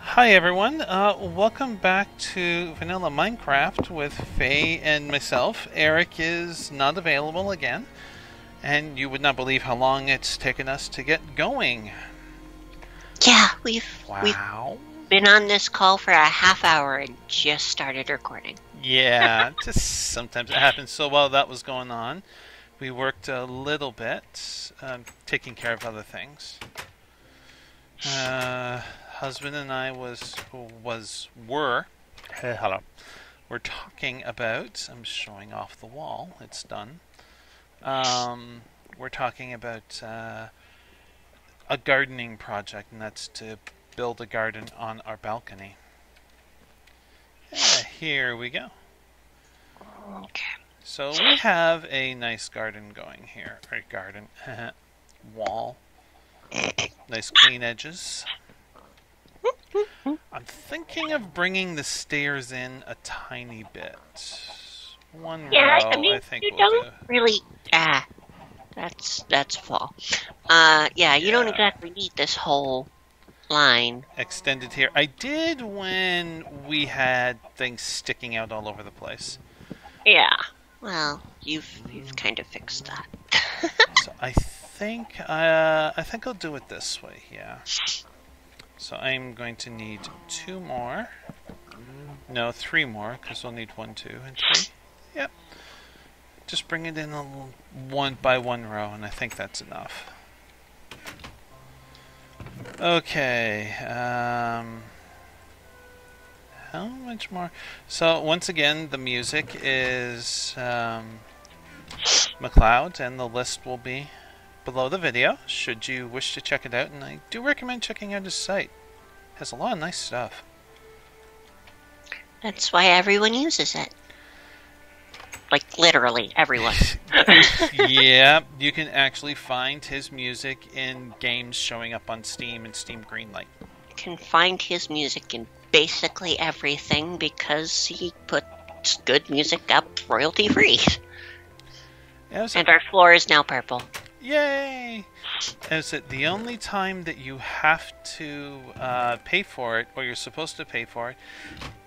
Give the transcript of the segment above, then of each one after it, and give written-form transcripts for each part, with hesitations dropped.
Hi everyone, welcome back to Vanilla Minecraft with Faye and myself. Eric is not available again, and you would not believe how long it's taken us to get going. Yeah, we've been on this call for a half hour and just started recording. Yeah, just sometimes it happens. So while that was going on, we worked a little bit, taking care of other things. Husband and I were talking about. I'm showing off the wall. It's done. We're talking about a gardening project, and that's to build a garden on our balcony. Here we go. Okay. So we have a nice garden going here. Or garden wall. Nice clean edges. I'm thinking of bringing the stairs in a tiny bit. One row, I think you we'll don't do. really. That's fall. You don't exactly need this whole line Extended here. I did when we had things sticking out all over the place. Yeah. Well, you've kind of fixed that. So I think I'll do it this way. Yeah. So I'm going to need 2 more. No, 3 more, because we'll need 1, 2, and 3. Yep. Just bring it in one by one row, and I think that's enough. Okay. How much more? So once again, the music is MacLeod, and the list will be below the video, should you wish to check it out, and I do recommend checking out his site. It has a lot of nice stuff. That's why everyone uses it. Like, literally, everyone. Yeah, you can actually find his music in games showing up on Steam and Steam Greenlight. You can find his music in basically everything because he puts good music up royalty-free. Yeah, and our floor is now purple. Yay! Is it the only time that you have to pay for it, or you're supposed to pay for it,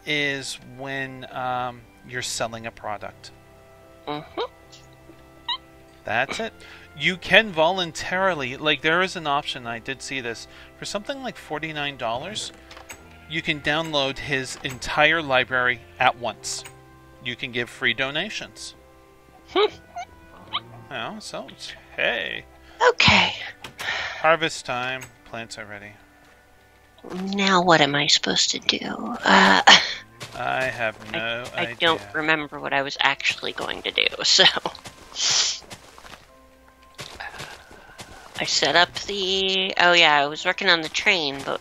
is when you're selling a product. Mm-hmm. That's it. You can voluntarily, like there is an option, I did see this, for something like $49, you can download his entire library at once. You can give free donations. Oh, so, hey. Okay. Harvest time. Plants are ready. Now what am I supposed to do? I have no idea. I don't remember what I was actually going to do, so... I set up the... Oh yeah, I was working on the train, but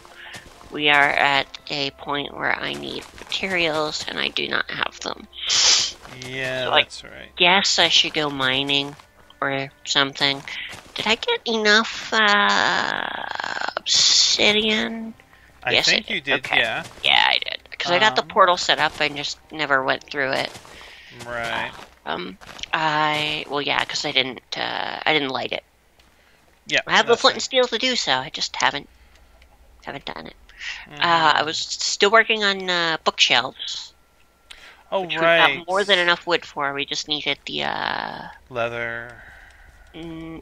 we are at a point where I need materials, and I do not have them. Yeah, so that's right. Guess I should go mining or something. Did I get enough obsidian? I think you did, okay. Yeah. Yeah, I did. Because I got the portal set up, I just never went through it. Right. Because I didn't light it. Yeah. I have the flint and steel to do so. I just haven't done it. Mm-hmm. I was still working on bookshelves. Oh, which right. we got more than enough wood for. We just needed the leather.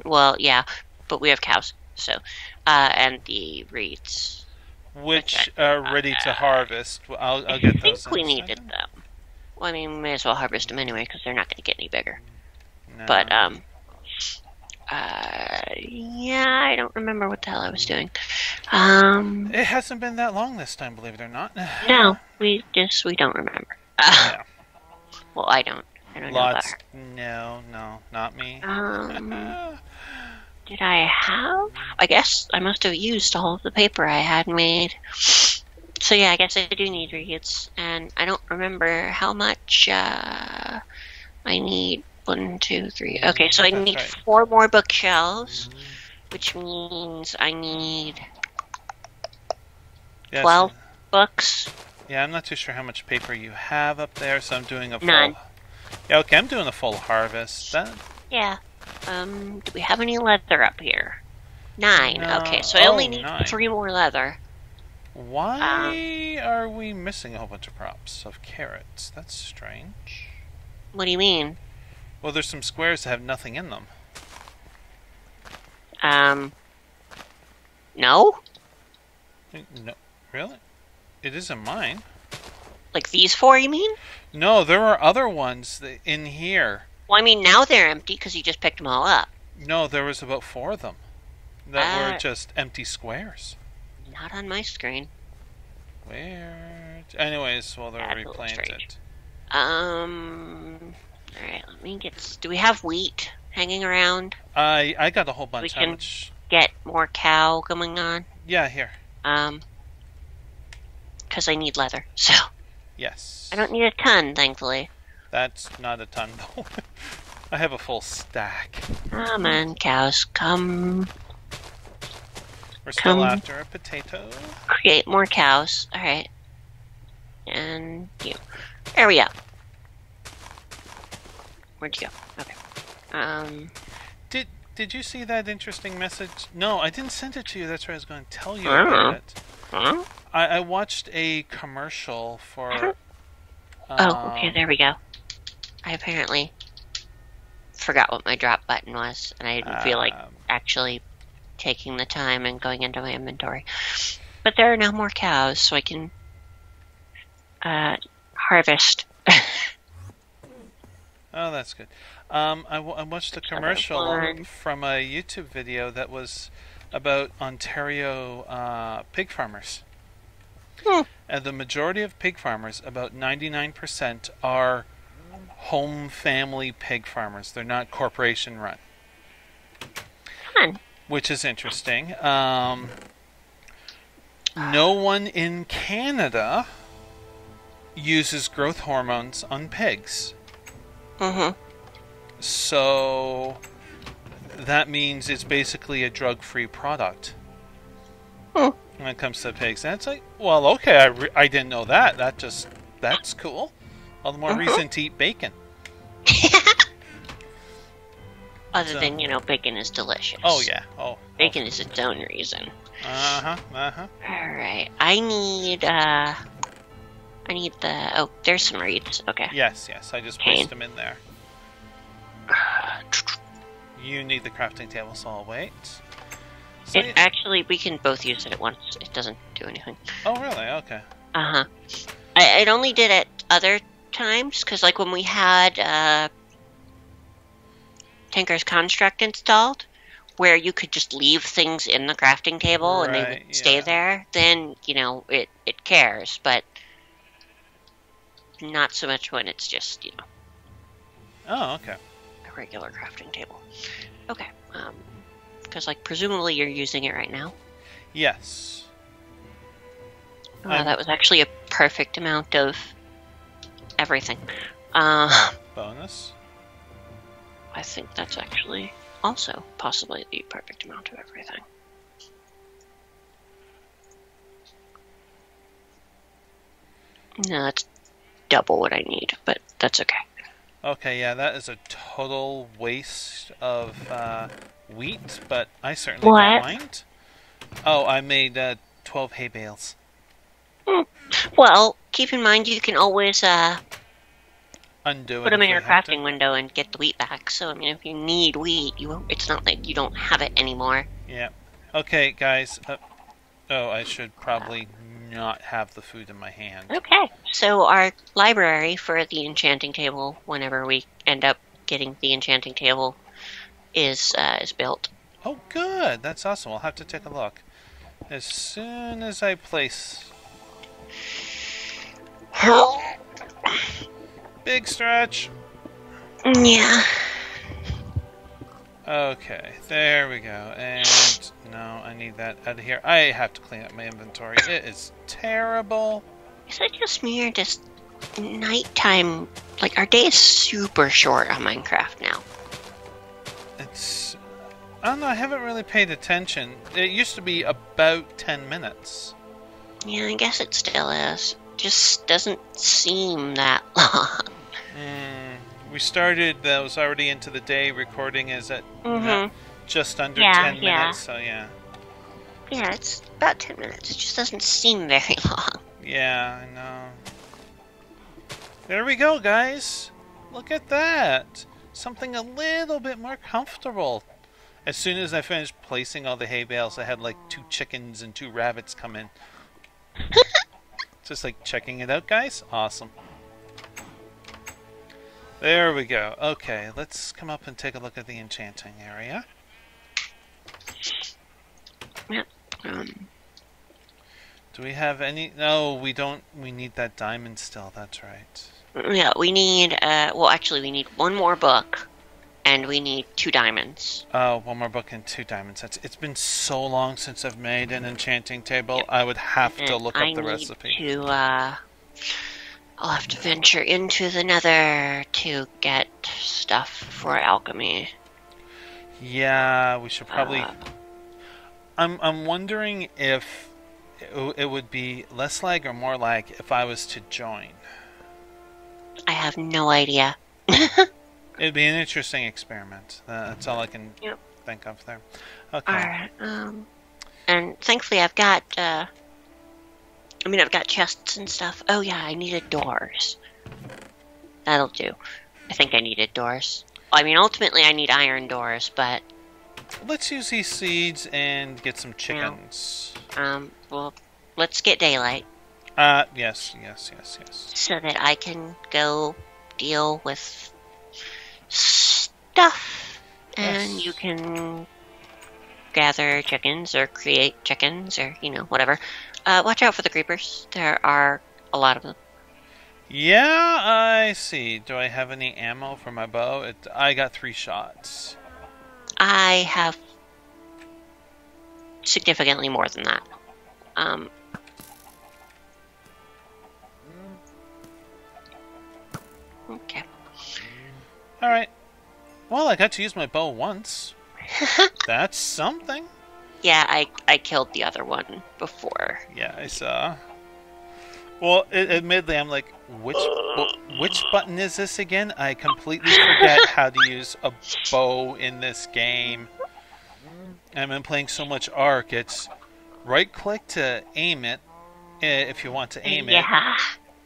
Well, yeah, but we have cows, so and the reeds, which are ready to harvest. I'll get those. I think we needed them. Well, I mean, we may as well harvest them anyway because they're not going to get any bigger. No. But I don't remember what the hell I was doing. It hasn't been that long this time, believe it or not. No, we don't remember. Yeah. Well, I don't know about her. No, not me. Did I have? I guess I must have used all of the paper I had made. So yeah, I guess I do need reeds, and I don't remember how much I need. 1, 2, 3. Okay, so I need 4 more bookshelves, which means I need 12 books. Yeah, I'm not too sure how much paper you have up there, so I'm doing a full... None. Yeah, okay, I'm doing a full harvest. Yeah. Do we have any leather up here? 9. No. Okay, so I only need 9. 3 more leather. Why are we missing a whole bunch of props of carrots? That's strange. What do you mean? Well, there's some squares that have nothing in them. No? No, really? It isn't mine. Like these 4, you mean? No, there are other ones in here. Well, I mean, now they're empty because you just picked them all up. No, there was about 4 of them that were just empty squares. Not on my screen. Weird. Anyways, well, they're replanted. Alright, let me get... Do we have wheat hanging around? I got a whole bunch. We can get more cow going on. Yeah, here. Because I need leather, so... Yes. I don't need a ton, thankfully. That's not a ton, though. I have a full stack. Come on, cows, come... We're still after a potato. Create more cows. Alright. And you. There we go. Where'd you go? Okay. Did you see that interesting message? No, I didn't send it to you. That's why I was going to tell you about it. I watched a commercial for... okay, there we go. I apparently forgot what my drop button was, and I didn't feel like actually taking the time and going into my inventory. But there are now more cows, so I can harvest. Oh, that's good. I watched a commercial from a YouTube video that was about Ontario pig farmers. And the majority of pig farmers, about 99%, are home family pig farmers. They're not corporation run. Fun. Which is interesting. No one in Canada uses growth hormones on pigs. So that means it's basically a drug-free product when it comes to pigs. And it's like, well, okay, I didn't know that. That's cool. All the more reason to eat bacon. Other than, bacon is delicious. Oh, yeah. Bacon is its own reason. Alright. I need the... Oh, there's some reeds. Okay. Yes. I just placed them in there. You need the crafting table, so I'll wait. So actually, we can both use it at once. It doesn't do anything. Oh, really? Okay. I only did it other times, because like when we had Tinker's Construct installed, where you could just leave things in the crafting table and they would stay there, then, it cares, but not so much when it's just, Oh, okay. a regular crafting table. Okay, because, presumably you're using it right now? Yes. Wow, that was actually a perfect amount of everything. Bonus? I think that's actually also possibly the perfect amount of everything. No, that's double what I need, but that's okay. Okay, yeah, that is a total waste of wheat, but I certainly don't mind. Oh, I made 12 hay bales. Well, keep in mind you can always undo it. Put them in your crafting window and get the wheat back. So, I mean, if you need wheat, it's not like you don't have it anymore. Yeah. Okay, guys. I should probably not have the food in my hand. Okay. So our library for the enchanting table, whenever we end up getting the enchanting table, is built. Oh, good. That's awesome. I'll have to take a look. As soon as I place... Big stretch. Yeah. Okay, there we go. And no, I need that out of here. I have to clean up my inventory. It is terrible. Is it just me or just nighttime? Like, our day is super short on Minecraft now. It's... I don't know, I haven't really paid attention. It used to be about 10 minutes. Yeah, I guess it still is. Just doesn't seem that long. We started, that was already into the day, recording is at just under Yeah, 10 yeah. minutes, so yeah. Yeah, it's about 10 minutes. It just doesn't seem very long. Yeah, I know. There we go, guys. Look at that. Something a little bit more comfortable. As soon as I finished placing all the hay bales, I had like 2 chickens and 2 rabbits come in. Just like checking it out, guys. Awesome. There we go. Okay, let's come up and take a look at the enchanting area. Yep. Do we have any? No, we don't. We need that diamond still. That's right. Yeah, we need, well, actually, we need 1 more book, and we need 2 diamonds. Oh, 1 more book and 2 diamonds. It's been so long since I've made an enchanting table. Yep. I would have to look up the recipe. I'll have to venture into the nether to get stuff for alchemy. Yeah, we should probably... I'm wondering if it would be less lag or more lag if I was to join. I have no idea. It'd be an interesting experiment. That's all I can think of there. Okay. Alright, and thankfully I've got, I've got chests and stuff. Oh yeah, I needed doors. That'll do. I think I needed doors. I mean, ultimately I need iron doors, but... Let's use these seeds and get some chickens. Well, let's get daylight. Yes. So that I can go deal with stuff. And you can gather chickens or create chickens or, whatever. Watch out for the creepers. There are a lot of them. Yeah, I see. Do I have any ammo for my bow? I got 3 shots. I have significantly more than that. Okay. Alright. Well, I got to use my bow once. That's something. Yeah, I killed the other one before. Yeah, I saw. Well, admittedly, I'm like, which button is this again? I completely forget how to use a bow in this game. I've been playing so much Ark, it's right-click to aim it, if you want to aim it.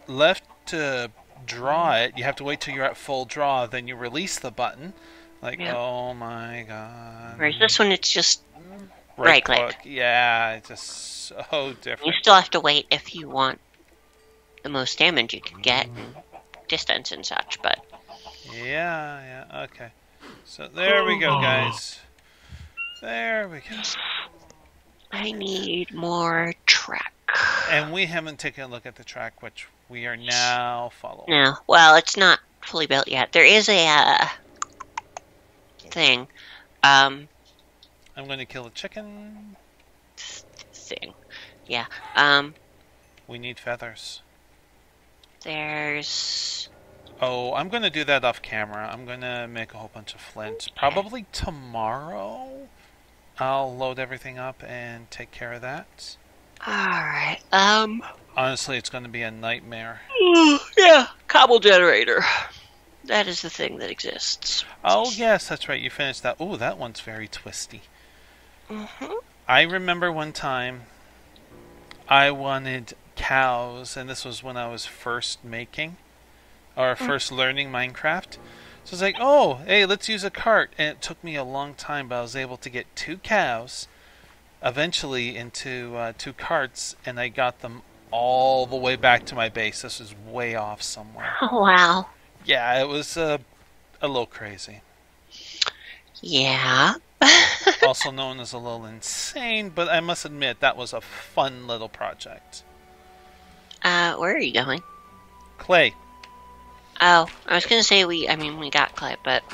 Left to draw it. You have to wait till you're at full draw, then you release the button. Like, oh my god. Whereas this one, it's just right-click. Yeah, it's just so different. You still have to wait if you want the most damage you can get, and distance and such, but... Yeah, okay. So there we go, guys. There we go. I need more track. And we haven't taken a look at the track, which we are now following. No, well, it's not fully built yet. There is a thing. I'm going to kill a chicken. Thing. Yeah. We need feathers. There's... Oh, I'm going to do that off camera. I'm going to make a whole bunch of flint. Probably tomorrow. I'll load everything up and take care of that. Alright, Honestly, it's going to be a nightmare. Yeah, cobble generator. That is the thing that exists. Oh, yes, that's right. You finished that. Oh, that one's very twisty. Mm-hmm. I remember one time I wanted cows, and this was when I was first making, or first learning Minecraft. So it's like, oh, hey, let's use a cart. And it took me a long time, but I was able to get 2 cows eventually into 2 carts, and I got them all the way back to my base. This is way off somewhere. Oh, wow. Yeah, it was a little crazy. Yeah. Also known as a little insane, but I must admit, that was a fun little project. Where are you going? Clay. Oh, I was gonna say we got clay, but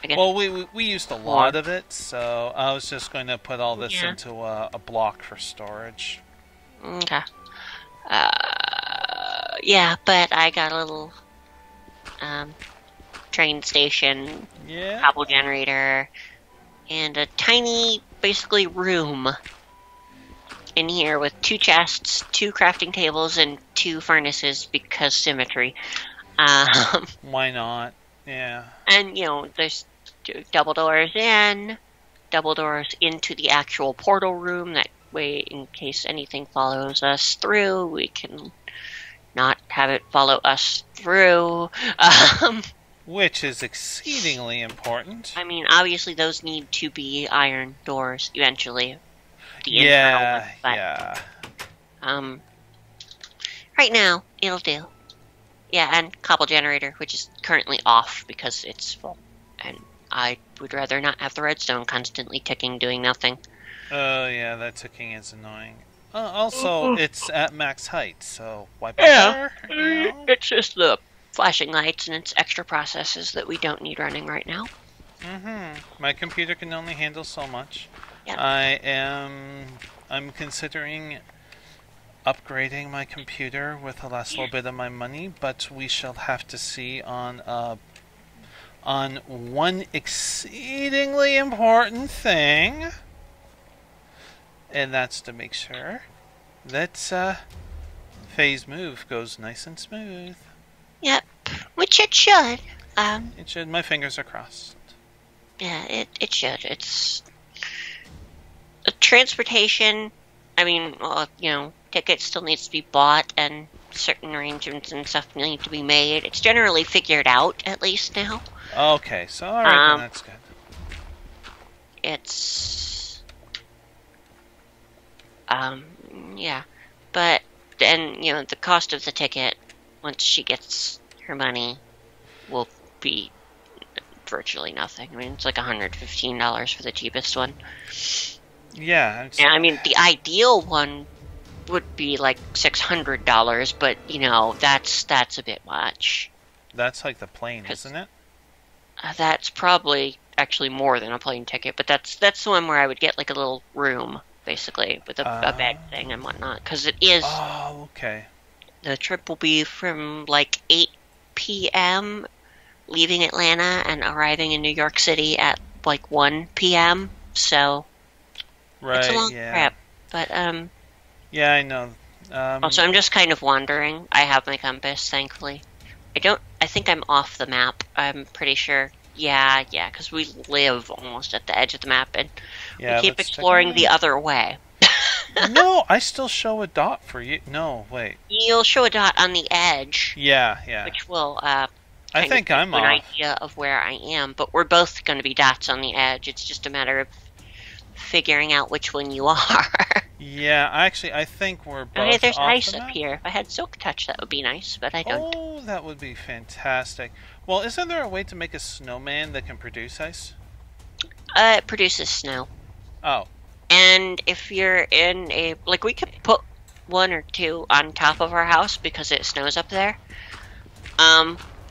I guess... Well, we used a lot of it, so I was just going to put all this into a block for storage. Okay. Yeah, but I got a little train station, cobble generator, and a tiny, basically, room in here with 2 chests, 2 crafting tables, and 2 furnaces because symmetry. Why not? Yeah. And, there's 2 double doors in, double doors into the actual portal room. That way, in case anything follows us through, we can not have it follow us through. Which is exceedingly important. I mean, obviously those need to be iron doors eventually. The Yeah, internal ones, right now, it'll do. Yeah, and cobble generator, which is currently off because it's full. And I would rather not have the redstone constantly ticking, doing nothing. Oh, yeah, that ticking is annoying. Also, it's at max height, so why bother? Yeah, it's just the flashing lights and its extra processes that we don't need running right now. My computer can only handle so much. Yeah. I'm considering upgrading my computer with the last little bit of my money, but we shall have to see on one exceedingly important thing, and that's to make sure that phase move goes nice and smooth. Yep, which it should. It should. My fingers are crossed. Yeah, it should. It's transportation. I mean, well, tickets still needs to be bought, and certain arrangements and stuff need to be made. It's generally figured out, at least now. Okay, so alright, then that's good. It's yeah, but then the cost of the ticket once she gets her money will be virtually nothing. I mean, it's like $115 for the cheapest one. Yeah. I mean, the ideal one would be like $600, but that's a bit much. That's like the plane, isn't it? That's probably actually more than a plane ticket, but that's the one where I would get like a little room, basically, with a bed thing and whatnot, because it is. Oh, okay. The trip will be from like 8 p.m. leaving Atlanta and arriving in New York City at like 1 p.m. So it's a long trip, but yeah, I know. Also, I'm just kind of wandering. I have my compass, thankfully. I think I'm off the map. I'm pretty sure. Yeah, because we live almost at the edge of the map, and we keep exploring the other way. No, I still show a dot for you. No, wait. You'll show a dot on the edge. Yeah. Which will I think I'm off. An idea of where I am, but we're both going to be dots on the edge. It's just a matter of figuring out which one you are. Yeah, actually, I think we're both. Okay, there's off ice the up map. here. If I had silk touch, that would be nice, but I don't. Oh, that would be fantastic. Well, isn't there a way to make a snowman that can produce ice? It produces snow. Oh. And if you're in we could put one or two on top of our house because it snows up there.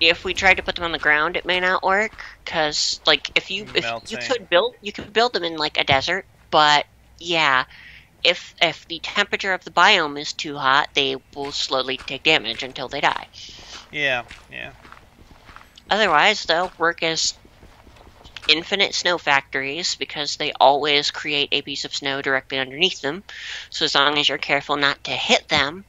If we tried to put them on the ground, it may not work because, if you could build them in like a desert, but yeah, if the temperature of the biome is too hot, they will slowly take damage until they die. Yeah. Otherwise, they'll work as infinite snow factories because they always create a piece of snow directly underneath them. So as long as you're careful not to hit them,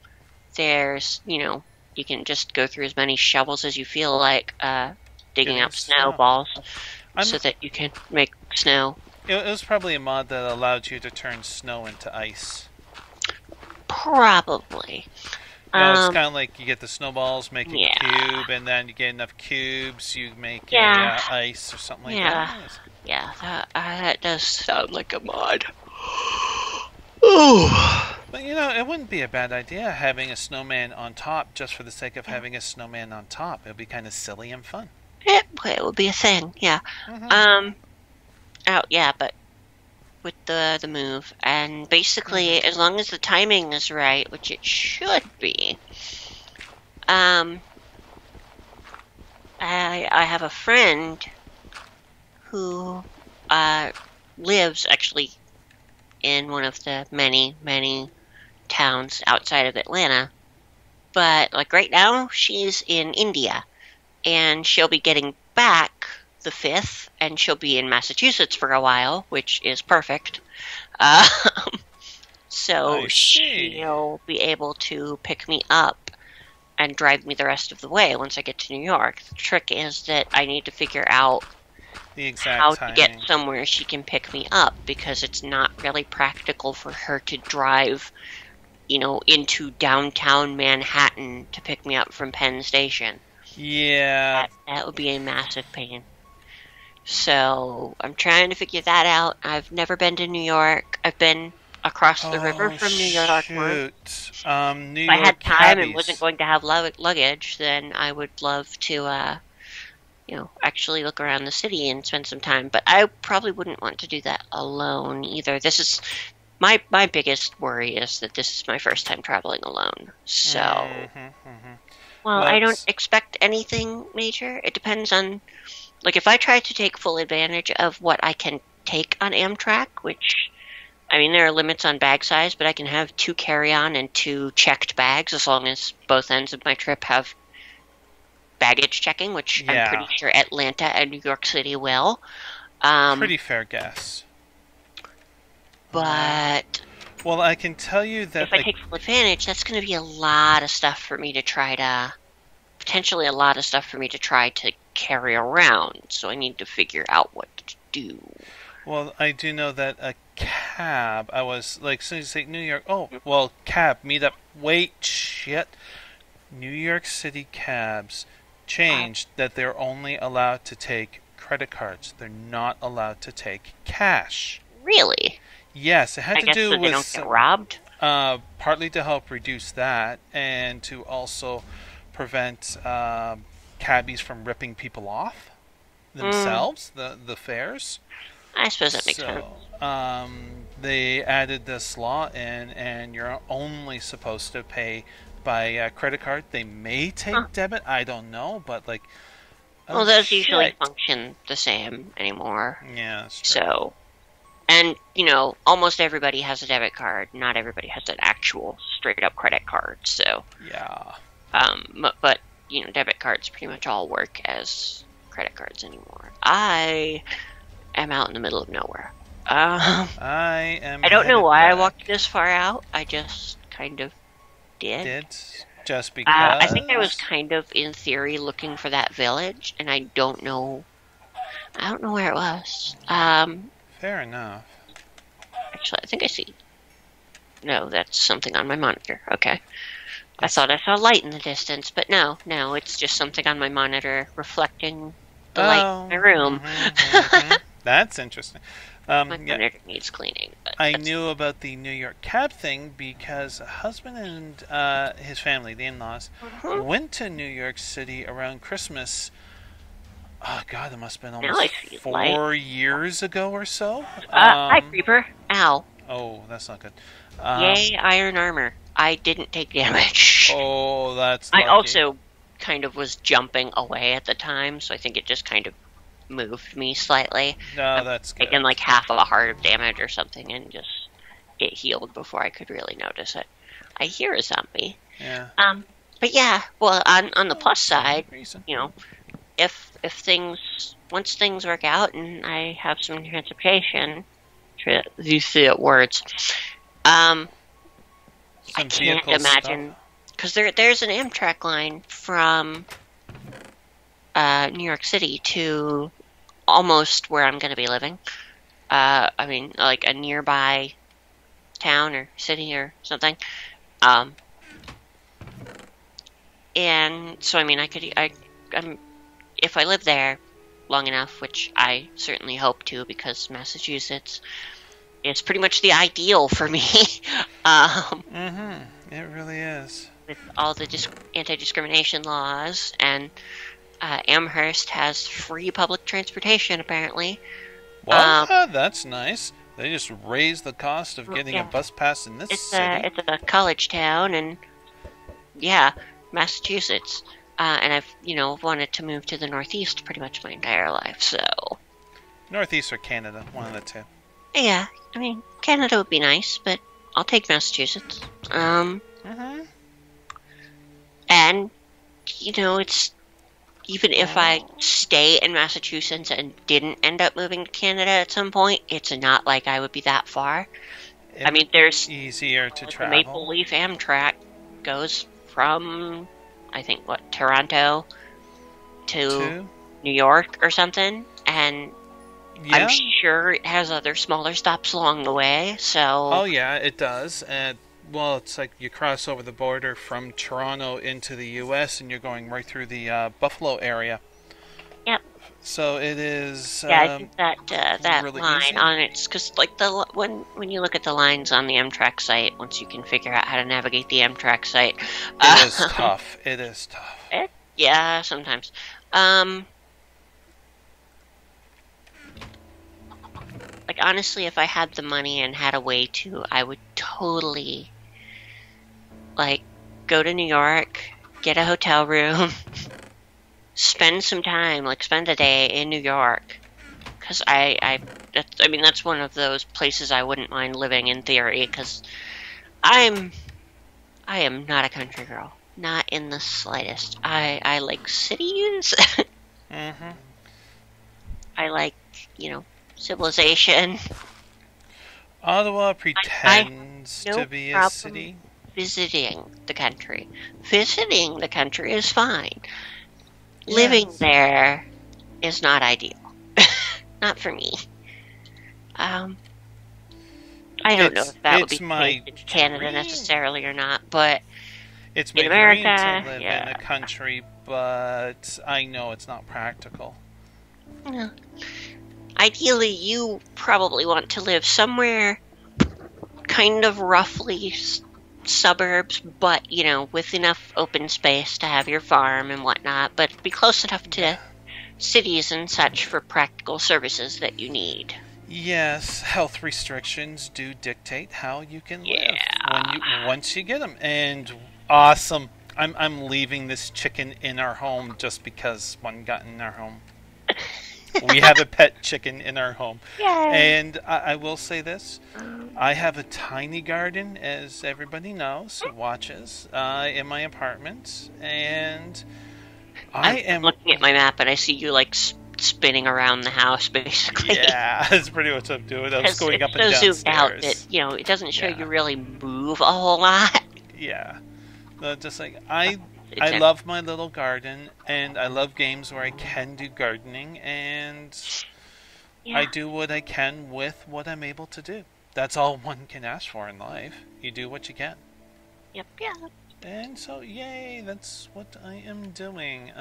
there's, you can just go through as many shovels as you feel like digging up snowballs so that you can make snow. It was probably a mod that allowed you to turn snow into ice. Probably. It's kind of like you get the snowballs, make a cube, and then you get enough cubes, you make ice or something like that. Yeah, that does sound like a mod. But it wouldn't be a bad idea having a snowman on top just for the sake of having a snowman on top. It would be kind of silly and fun. It would be a thing, yeah. But with the move, and basically as long as the timing is right, which it should be, I have a friend who lives actually in one of the many towns outside of Atlanta, but right now she's in India, and she'll be getting back the 5th, and she'll be in Massachusetts for a while, which is perfect. So she'll be able to pick me up and drive me the rest of the way once I get to New York. The trick is that I need to figure out the exact how timing. to get somewhere she can pick me up, because it's not really practical for her to drive, into downtown Manhattan to pick me up from Penn Station. Yeah. That would be a massive pain. So I'm trying to figure that out. I've never been to New York. I've been across the river from New York. Shoot. New If York I had time cabbies. and wasn't going to have luggage, then I would love to, actually look around the city and spend some time. But I probably wouldn't want to do that alone either. This is my biggest worry is that this is my first time traveling alone. So, well, I don't expect anything major. It depends on, like, if I try to take full advantage of what I can take on Amtrak, which, I mean, there are limits on bag size, but I can have 2 carry-on and 2 checked bags as long as both ends of my trip have baggage checking, which I'm pretty sure Atlanta and New York City will. Pretty fair guess. But well, I can tell you that if I take full advantage, that's going to be a lot of stuff for me to try to, potentially a lot of stuff for me to try to carry around. So I need to figure out what to do. Well, I do know that a cab, I was like, as soon as you say New York, oh, well, cab, meet up, wait, shit. New York City cabs changed that they're only allowed to take credit cards. They're not allowed to take cash. Really? Yes, it had to do so with they don't get robbed. Partly to help reduce that, and to also prevent cabbies from ripping people off themselves, the fares. I suppose that makes sense. They added this law in, and you're only supposed to pay by credit card. They may take debit, I don't know, but like. Well, those usually function the same anymore. Yeah, that's true. So, and almost everybody has a debit card. Not everybody has an actual straight up credit card. So. Yeah. But debit cards pretty much all work as credit cards anymore. I am out in the middle of nowhere. I don't know why I walked this far out. I just kind of did. Just because? I think I was kind of, in theory, looking for that village, and I don't know where it was. Fair enough. Actually, I think I see. No, that's something on my monitor. Okay. I thought I saw light in the distance, but no, it's just something on my monitor reflecting the light in my room. That's interesting. My monitor needs cleaning. But I knew about the New York cab thing because a husband and his family, the in-laws, went to New York City around Christmas. Oh, God, it must have been almost 4 years ago or so. Hi, Creeper. Ow. Oh, that's not good. Yay, iron armor. I didn't take damage. Oh, that's lucky. I also kind of was jumping away at the time, so I think it just kind of moved me slightly. No, that's good. Taken like half of a heart of damage or something, and just it healed before I could really notice it. I hear a zombie. Yeah. But yeah, well, on the plus side, if once things work out and I have some transportation, these words, I can't imagine, because there's an Amtrak line from New York City to almost where I'm going to be living. I mean, like a nearby town or city or something. And so, I mean, if I live there long enough, which I certainly hope to, because Massachusetts is pretty much the ideal for me. It really is. With all the anti-discrimination laws, and Amherst has free public transportation, apparently. Well, that's nice. They just raised the cost of getting a bus pass in this city. It's a college town, and Massachusetts. And I've, wanted to move to the Northeast pretty much my entire life, so. Northeast or Canada, one of the two. Yeah, I mean, Canada would be nice, but I'll take Massachusetts. And, it's, even if I stay in Massachusetts and didn't end up moving to Canada at some point, it's not like I would be that far. I mean, there's easier to travel. The Maple Leaf Amtrak goes from, I think, Toronto to New York or something, and I'm Yeah. sure it has other smaller stops along the way, Oh so... yeah, it does. And well, it's like you cross over the border from Toronto into the U.S. and you're going right through the Buffalo area. Yep. So it is Yeah, I think that that really line easy. on it's because like when you look at the lines on the Amtrak site, once you can figure out how to navigate the Amtrak site, It is um, tough. It is tough. yeah, sometimes. Um, like honestly, if I had the money and had a way to, I would totally like go to New York, get a hotel room, spend some time, like spend a day in New York. Because I mean, that's one of those places I wouldn't mind living in theory. Because I am not a country girl, not in the slightest. I like cities. Mm-hmm. I like, civilization. Ottawa I pretends no to be a problem city. visiting the country. Visiting the country is fine. Living Yes. there is not ideal. Not for me. Um, I don't know if that would be It's the my case in Canada dream. necessarily or not, but It's in my dream to America, live in yeah. a country, but I know it's not practical. Yeah. Ideally, you probably want to live somewhere kind of roughly suburbs, but, with enough open space to have your farm and whatnot, but be close enough to cities and such for practical services that you need. Yes, health restrictions do dictate how you can live Yeah. once you get them. And awesome. I'm leaving this chicken in our home just because one got in our home. We have a pet chicken in our home. Yay. And I will say this. I have a tiny garden, as everybody knows, who watches, in my apartment. And I I'm am... looking at my map and I see you like spinning around the house basically. Yeah, that's pretty much what I'm doing. I was Because going it's up and so downstairs. zoomed out that, it doesn't show Yeah. you really move a whole lot. Yeah. Just like It's I love my little garden, and I love games where I can do gardening, and yeah. I do what I can with what I'm able to do. That's all one can ask for in life. You do what you can. Yep, yeah. And so, yay, that's what I am doing.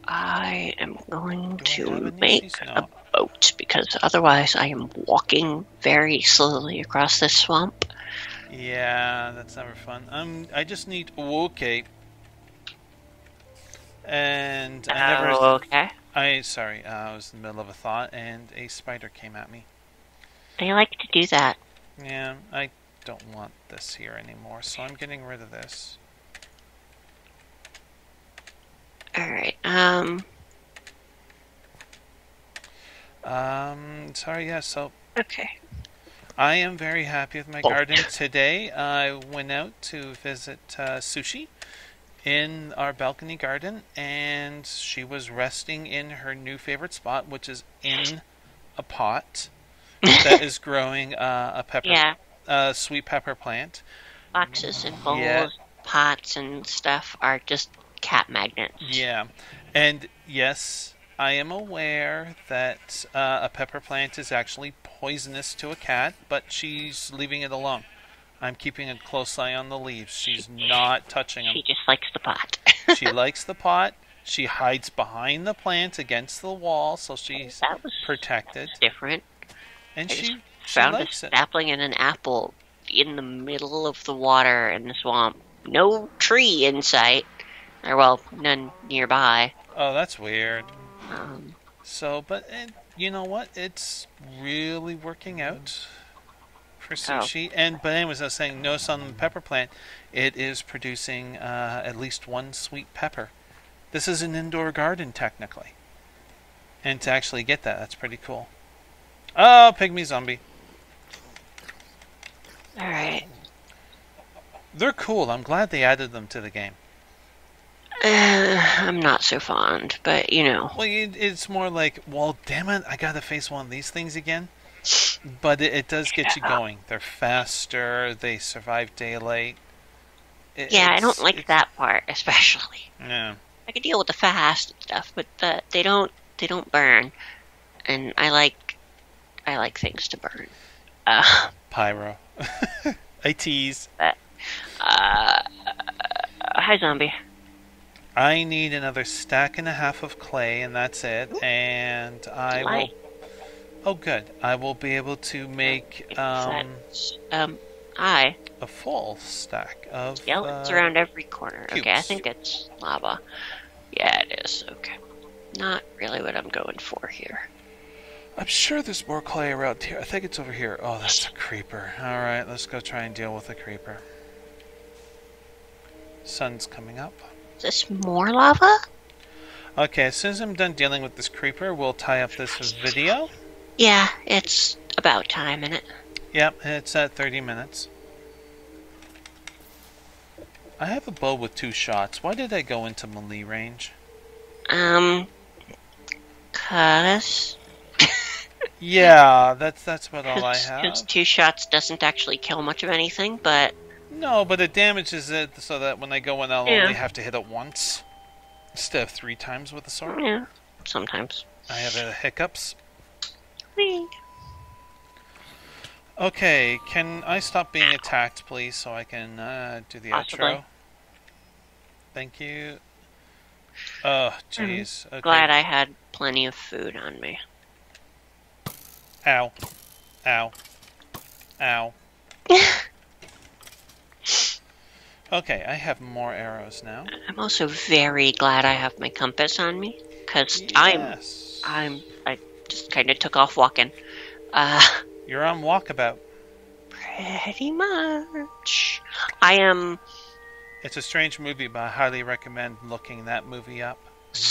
I am going Do I have to any make season? a No. boat because otherwise I am walking very slowly across this swamp. Yeah, that's never fun. I just need... Okay. And I never... Okay. Sorry, I was in the middle of a thought, and a spider came at me. They like to do that. Yeah, I don't want this here anymore, so I'm getting rid of this. Alright, Sorry, yeah, so okay. I am very happy with my garden. Today, I went out to visit Sushi in our balcony garden, and she was resting in her new favorite spot, which is in a pot that is growing a pepper, Yeah, sweet pepper plant. boxes and bowls, Yeah. pots and stuff are just cat magnets. Yeah, and yes, I am aware that a pepper plant is actually poisonous to a cat, but she's leaving it alone. I'm keeping a close eye on the leaves. She's not touching them. She just likes the pot. She likes the pot. She hides behind the plant against the wall, so she's That was protected. different. And I she found a likes it. sapling and an apple in the middle of the water in the swamp. No tree in sight. Or, well, none nearby. Oh, that's weird. Um, So, but you know what? It's really working out for sushi. But anyways, I was saying, notice on the pepper plant, it is producing at least one sweet pepper. This is an indoor garden, technically. And to actually get that, that's pretty cool. Oh, pygmy zombie. Alright. They're cool. I'm glad they added them to the game. I'm not so fond, but Well, it's more like, well, damn it, I gotta face one of these things again. But it does get you going. They're faster. They survive daylight. I don't like that part especially. Yeah. I can deal with the fast and stuff, but they don't burn. and I like things to burn. Pyro. I tease. But, hi, zombie. I need another stack and a half of clay, and that's it. And I will. Oh, good. I will be able to make I. a full stack of. Skeletons around every corner. cubes. Okay, I think it's lava. Yeah, it is. Okay, not really what I'm going for here. I'm sure there's more clay around here. I think it's over here. Oh, that's a creeper. Alright, let's go try and deal with the creeper. Sun's coming up. Is this more lava? Okay, as soon as I'm done dealing with this creeper, we'll tie up this video. Yeah, it's about time, isn't it? Yep, it's at 30 minutes. I have a bow with 2 shots. Why did I go into melee range? Cause... Yeah, that's about all I have. Because 2 shots doesn't actually kill much of anything, but... No, but it damages it so that when I go in, I'll only have to hit it once. Instead of 3 times with the sword. Yeah, sometimes. I have hiccups. Whee. Okay, can I stop being attacked, please, so I can do the outro? Thank you. Oh, jeez. Okay. Glad I had plenty of food on me. Ow. Ow. Ow. Okay, I have more arrows now. I'm also very glad I have my compass on me, because Yes. I just kind of took off walking. You're on walkabout. Pretty much. I am... It's a strange movie, but I highly recommend looking that movie up.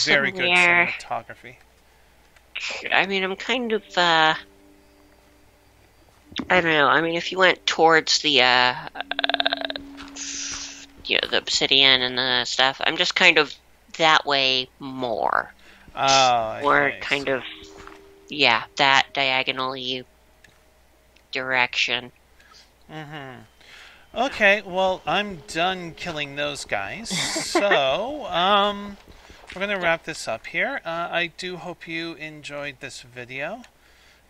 Very good somewhere- cinematography. I mean, I'm kind of, I don't know. I mean, if you went towards the, the obsidian and the stuff, I'm just kind of that way more. Oh, Or kind of, yeah, that diagonally direction. Mm-hmm. Okay, well, I'm done killing those guys. So, we're going to wrap this up here. I do hope you enjoyed this video.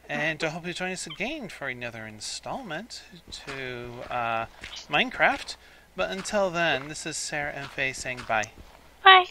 And I hope you join us again for another installment to Minecraft. But until then, this is Sara and Faye saying bye. Bye.